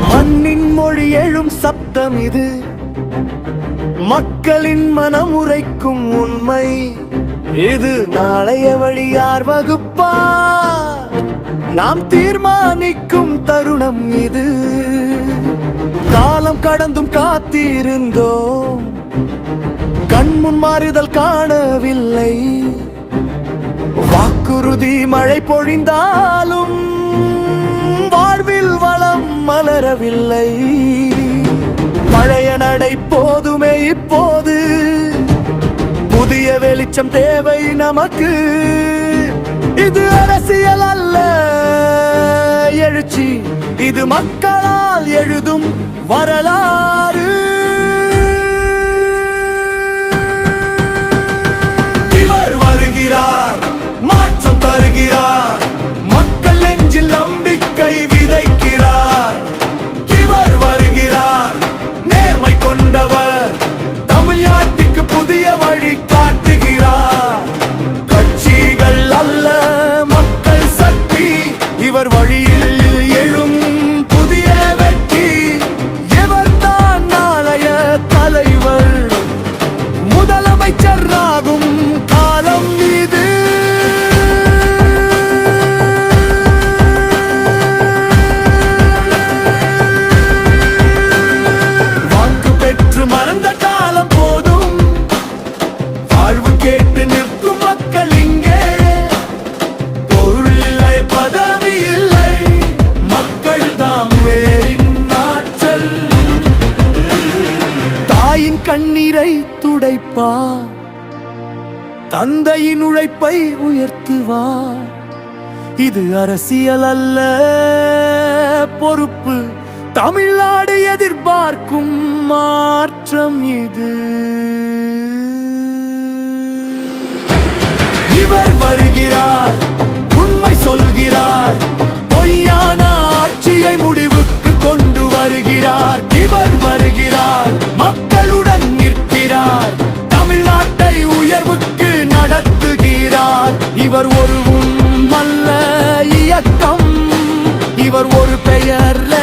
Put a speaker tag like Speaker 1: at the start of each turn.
Speaker 1: மண்ணின் மொழி எழும் சப்தம் இது, மக்களின் மனம் உரைக்கும் உண்மை இது. நாளைய வழி யார் வகுப்பார், நாம் தீர்மானிக்கும் தருணம் இது. காலம் கடந்தும் காத்திருந்தோம், கண்முன் மாறுதல் காணவில்லை. வாக்குறுதி மழை பொழிந்தாலும் வாழ்வில் வளம் மலரவில்லை. பழைய நடை போதுமே இப்போது, புதிய வெளிச்சம் தேவை நமக்கு. இது அரசியல் அல்ல எழுச்சி, இது மக்களால் எழுதும் வரலாறு. இவர் வருகிறார், மாற்றம் தருகிறார், மக்கள் நெஞ்சில் நம்பிக்கை விதைக்கிறார். இவர் வருகிறார், நேர்மை கொண்டவர், தமிழ்நாட்டுக்கு புதிய வழி காட்டுகிறார். கட்சிகள் அல்ல மக்கள் சக்தி, இவர் வழியில் எழும் புதிய வெற்றி. இவர்தான் நாளைய தலைவர், முதலமைச்சர் ஆகும் காலம் இது. வாக்கு பெற்று மறந்த காலம் போதும், வாழ்வு கேட்டு நிற்கும் மக்கள் இங்கே. பொருள் இல்லை, பதவி இல்லை, மக்கள் தாம் வேறின் ஆற்றல். தாயின் கண்ணீரை துடைப்பார், தந்தையின் உழைப்பை உயர்த்துவார். இது அரசியல் அல்ல பொறுப்பு, தமிழ்நாடு எதிர்பார்க்கும் மாற்றம் இது. இவர் வருகிறார், உண்மை சொல்கிறார், பொய்யான ஆட்சியை முடிவுக்கு கொண்டு வருகிறார். இவர் வருகிறார், மக்களுடன் நிற்கிறார், தமிழ்நாட்டை உயர்வுக்கு நடத்துகிறார். இவர் ஒரு அல்ல இயக்கம், இவர் ஒரு பெயர்ல